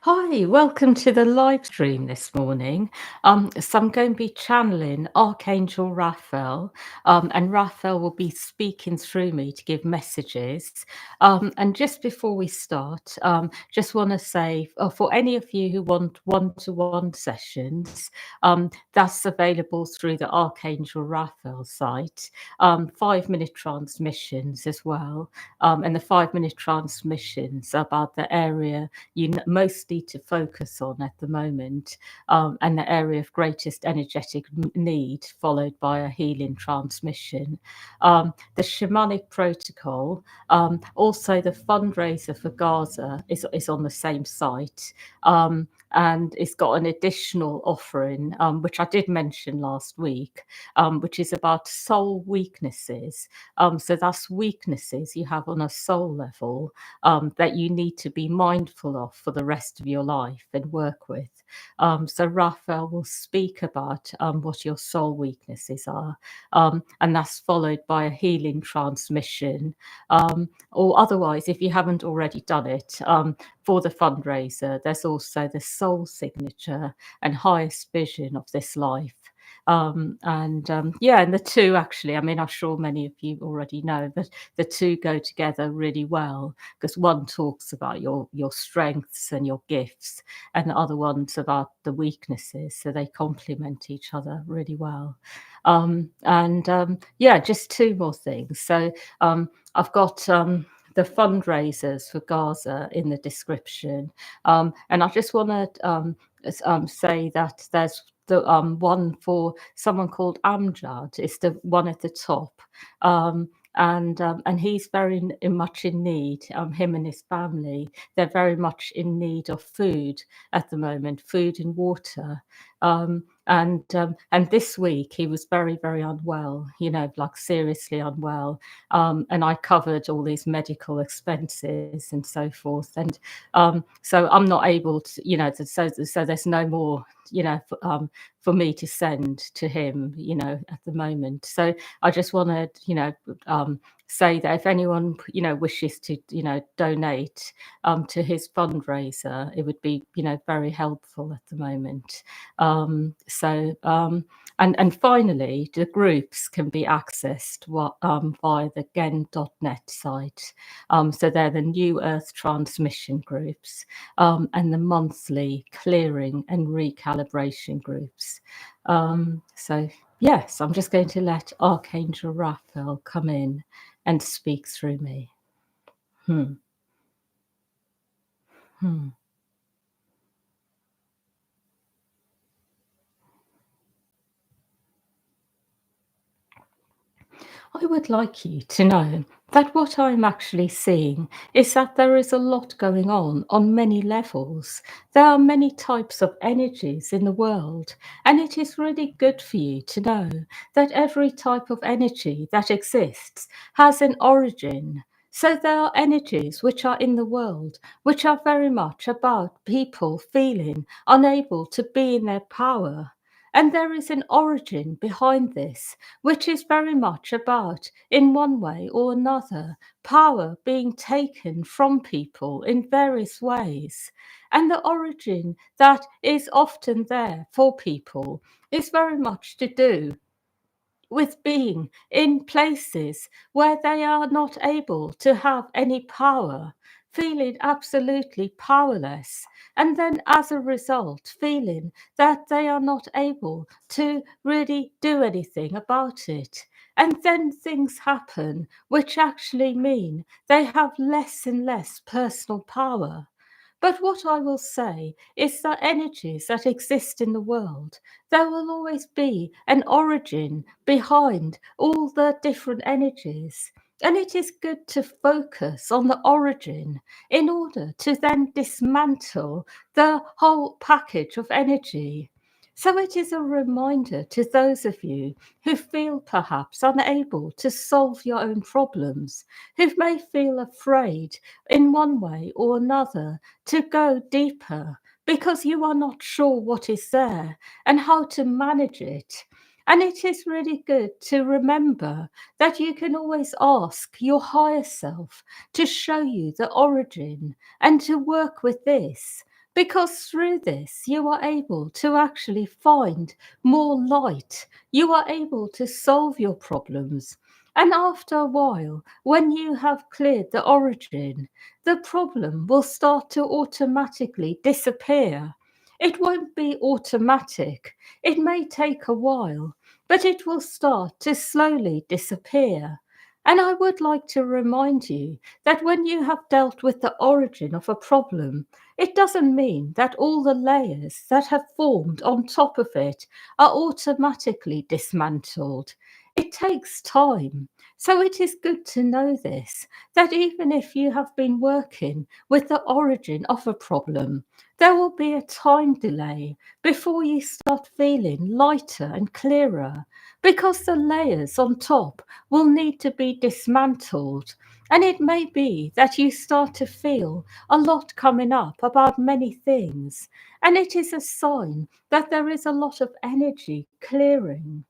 Hi, welcome to the live stream this morning. So I'm going to be channeling Archangel Raphael, and Raphael will be speaking through me to give messages. And just before we start, just want to say for any of you who want one-to-one sessions, that's available through the Archangel Raphael site. 5-minute transmissions as well, and the 5-minute transmissions about the area most need to focus on at the moment, and the area of greatest energetic need, followed by a healing transmission. The shamanic protocol, also the fundraiser for Gaza is on the same site. And it's got an additional offering, which I did mention last week, which is about soul weaknesses. So that's weaknesses you have on a soul level, that you need to be mindful of for the rest of your life and work with. So Raphael will speak about what your soul weaknesses are, and that's followed by a healing transmission. Or otherwise, if you haven't already done it, for the fundraiser, there's also the soul signature and highest vision of this life. And the two actually, I mean, I'm sure many of you already know that the two go together really well, because one talks about your strengths and your gifts, and the other one's about the weaknesses, so they complement each other really well. Just two more things. So I've got the fundraisers for Gaza in the description, and I just want to say that there's the one for someone called Amjad is the one at the top. And he's very much in need. Him and his family, they're very much in need of food at the moment, food and water. And this week he was very, very unwell, like seriously unwell. And I covered all these medical expenses and so forth. And so I'm not able to, so there's no more, for me to send to him, at the moment. So I just want to, say that if anyone, wishes to, donate to his fundraiser, it would be, very helpful at the moment. And finally, the groups can be accessed via the gen.net site. So they're the New Earth Transmission groups, and the monthly clearing and recalibration groups. Yes, I'm just going to let Archangel Raphael come in and speak through me. Hmm. Hmm. I would like you to know that what I'm actually seeing is that there is a lot going on many levels. There are many types of energies in the world, and it is really good for you to know that every type of energy that exists has an origin. So there are energies which are in the world which are very much about people feeling unable to be in their power. And there is an origin behind this which is very much about, in one way or another, power being taken from people in various ways. And the origin that is often there for people is very much to do with being in places where they are not able to have any power, feeling absolutely powerless, and then as a result, feeling that they are not able to really do anything about it. And then things happen which actually mean they have less and less personal power. But what I will say is that energies that exist in the world, there will always be an origin behind all the different energies. And it is good to focus on the origin in order to then dismantle the whole package of energy. So it is a reminder to those of you who feel perhaps unable to solve your own problems, who may feel afraid in one way or another to go deeper because you are not sure what is there and how to manage it. And it is really good to remember that you can always ask your higher self to show you the origin and to work with this. because through this you are able to actually find more light. You are able to solve your problems. And after a while, when you have cleared the origin, the problem will start to automatically disappear. It won't be automatic. It may take a while, but it will start to slowly disappear. And I would like to remind you that when you have dealt with the origin of a problem, it doesn't mean that all the layers that have formed on top of it are automatically dismantled. It takes time. So it is good to know this, that even if you have been working with the origin of a problem, there will be a time delay before you start feeling lighter and clearer, because the layers on top will need to be dismantled. And it may be that you start to feel a lot coming up about many things, and it is a sign that there is a lot of energy clearing.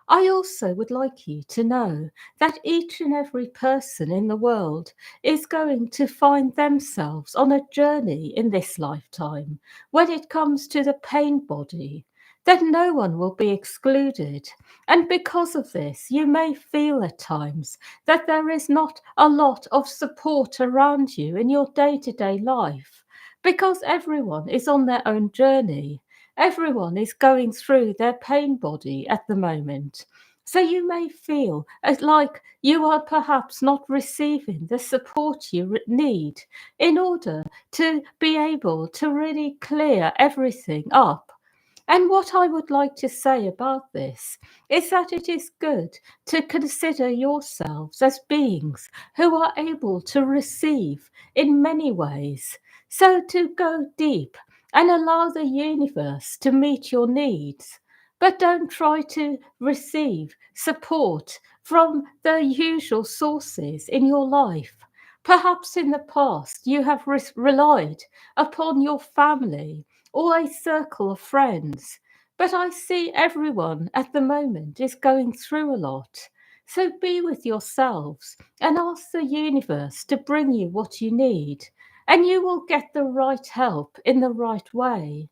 I also would like you to know that each and every person in the world is going to find themselves on a journey in this lifetime when it comes to the pain body, that no one will be excluded. And because of this, you may feel at times that there is not a lot of support around you in your day to day life, because everyone is on their own journey. Everyone is going through their pain body at the moment. So you may feel as like you are perhaps not receiving the support you need in order to be able to really clear everything up. And what I would like to say about this is that it is good to consider yourselves as beings who are able to receive in many ways. So to go deep and allow the universe to meet your needs. But don't try to receive support from the usual sources in your life. Perhaps in the past you have relied upon your family or a circle of friends. But I see everyone at the moment is going through a lot. So be with yourselves and ask the universe to bring you what you need, and you will get the right help in the right way.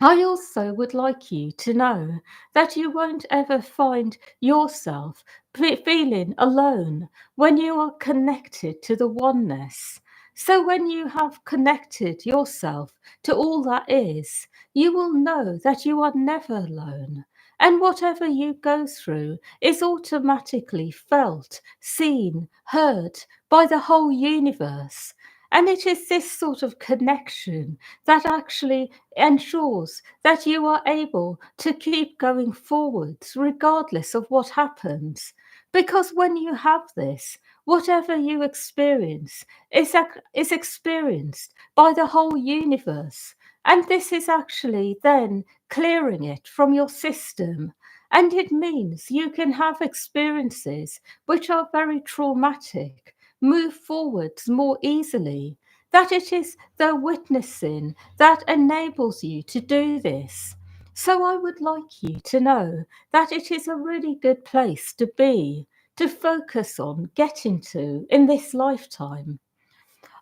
I also would like you to know that you won't ever find yourself feeling alone when you are connected to the oneness. So, when you have connected yourself to all that is, you will know that you are never alone. And whatever you go through is automatically felt, seen, heard by the whole universe. And it is this sort of connection that actually ensures that you are able to keep going forwards regardless of what happens. Because when you have this, whatever you experience is experienced by the whole universe. And this is actually then clearing it from your system. And it means you can have experiences which are very traumatic, move forwards more easily, that it is the witnessing that enables you to do this. So I would like you to know that it is a really good place to be, to focus on getting to in this lifetime.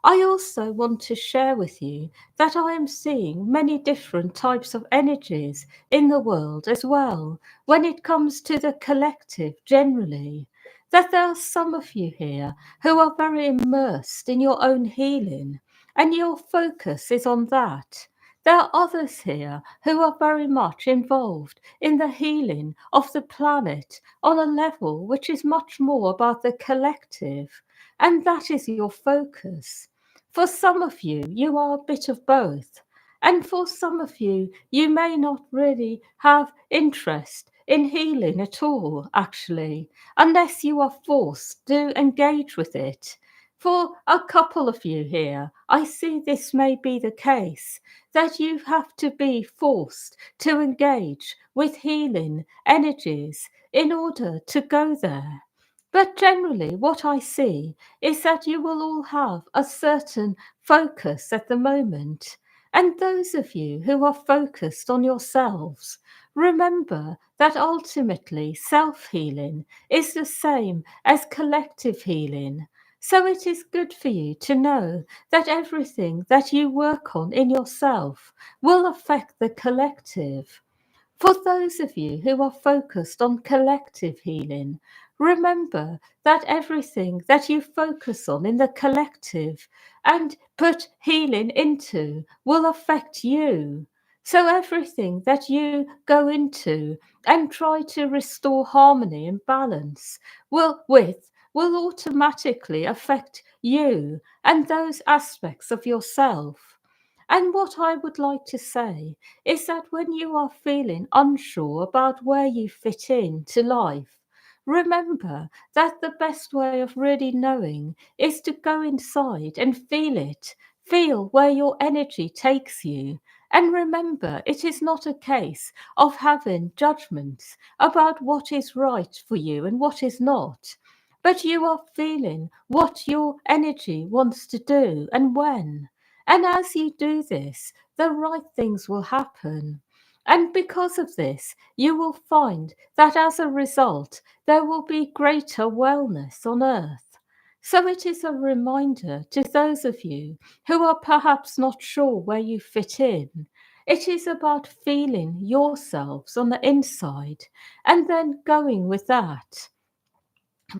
I also want to share with you that I am seeing many different types of energies in the world as well, when it comes to the collective generally. That there are some of you here who are very immersed in your own healing, and your focus is on that. There are others here who are very much involved in the healing of the planet on a level which is much more about the collective, and that is your focus. For some of you, you are a bit of both. And for some of you, you may not really have interest in healing at all, actually, unless you are forced to engage with it. For a couple of you here, I see this may be the case, that you have to be forced to engage with healing energies in order to go there. But generally, what I see is that you will all have a certain focus at the moment. And those of you who are focused on yourselves, remember that ultimately self healing is the same as collective healing. So it is good for you to know that everything that you work on in yourself will affect the collective. For those of you who are focused on collective healing, remember that everything that you focus on in the collective and put healing into will affect you. So everything that you go into and try to restore harmony and balance will automatically affect you and those aspects of yourself. And what I would like to say is that when you are feeling unsure about where you fit into life, remember that the best way of really knowing is to go inside and feel it. Feel where your energy takes you. And remember, it is not a case of having judgments about what is right for you and what is not. But you are feeling what your energy wants to do and when. And as you do this, the right things will happen. And because of this, you will find that as a result, there will be greater wellness on earth. So it is a reminder to those of you who are perhaps not sure where you fit in. It is about feeling yourselves on the inside and then going with that.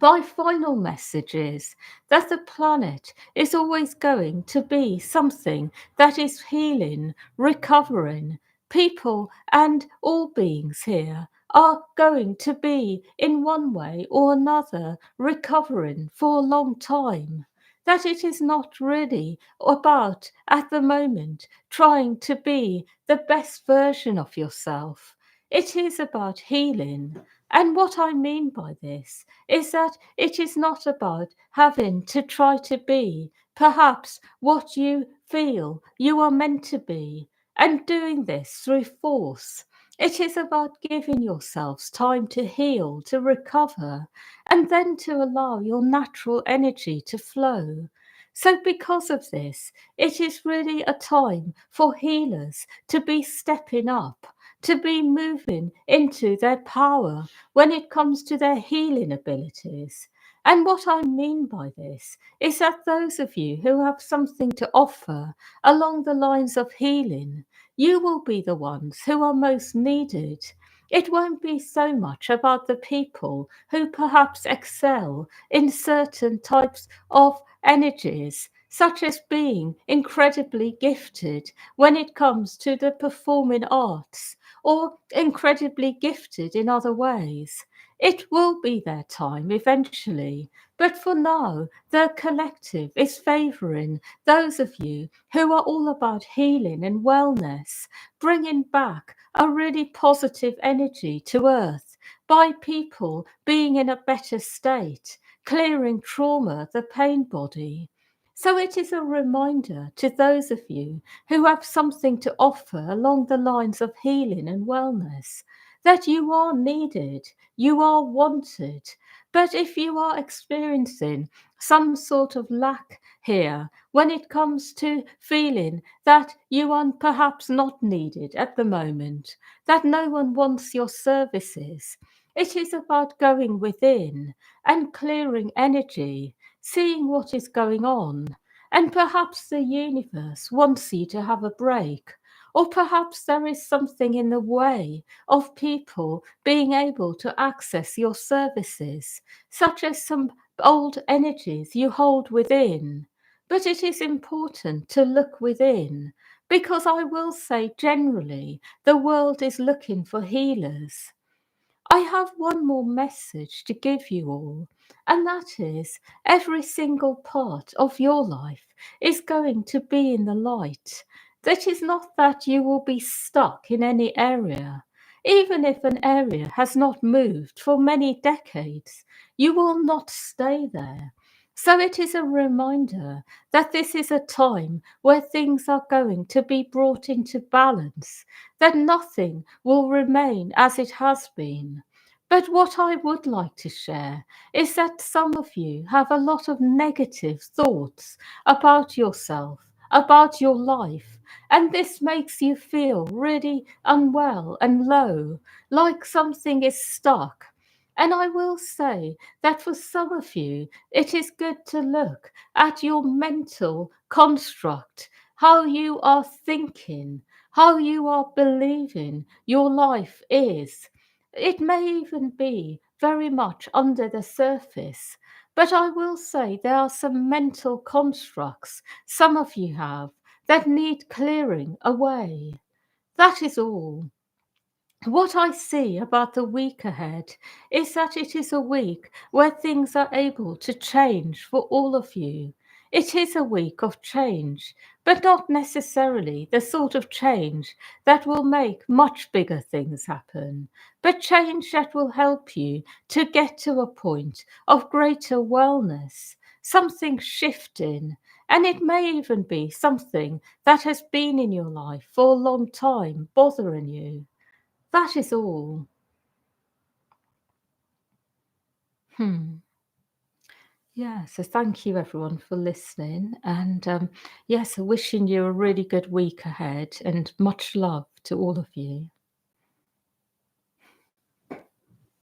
My final message is that the planet is always going to be something that is healing, recovering. People and all beings here are going to be, in one way or another, recovering for a long time. That it is not really about, at the moment, trying to be the best version of yourself. It is about healing. And what I mean by this is that it is not about having to try to be perhaps what you feel you are meant to be and doing this through force. It is about giving yourselves time to heal, to recover, and then to allow your natural energy to flow. So, because of this, it is really a time for healers to be stepping up, to be moving into their power when it comes to their healing abilities. And what I mean by this is that those of you who have something to offer along the lines of healing, you will be the ones who are most needed. It won't be so much about the people who perhaps excel in certain types of energies, such as being incredibly gifted when it comes to the performing arts or incredibly gifted in other ways. It will be their time eventually, but for now, the collective is favouring those of you who are all about healing and wellness, bringing back a really positive energy to earth by people being in a better state, clearing trauma, the pain body. So it is a reminder to those of you who have something to offer along the lines of healing and wellness that you are needed, you are wanted. But if you are experiencing some sort of lack here when it comes to feeling that you are perhaps not needed at the moment, that no one wants your services, it is about going within and clearing energy, seeing what is going on. And perhaps the universe wants you to have a break. Or perhaps there is something in the way of people being able to access your services, such as some old energies you hold within. But it is important to look within, because I will say generally the world is looking for healers. I have one more message to give you all, and that is every single part of your life is going to be in the light. That is not that you will be stuck in any area. Even if an area has not moved for many decades, you will not stay there. So it is a reminder that this is a time where things are going to be brought into balance, that nothing will remain as it has been. But what I would like to share is that some of you have a lot of negative thoughts about yourself, about your life, and this makes you feel really unwell and low, like something is stuck. And I will say that for some of you, it is good to look at your mental construct, how you are thinking, how you are believing your life is. It may even be very much under the surface, but I will say there are some mental constructs some of you have that need clearing away. That is all. What I see about the week ahead is that it is a week where things are able to change for all of you. It is a week of change, but not necessarily the sort of change that will make much bigger things happen, but change that will help you to get to a point of greater wellness, something shifting. And it may even be something that has been in your life for a long time, bothering you. That is all. Hmm. Yeah, so thank you everyone for listening. And yes, wishing you a really good week ahead and much love to all of you.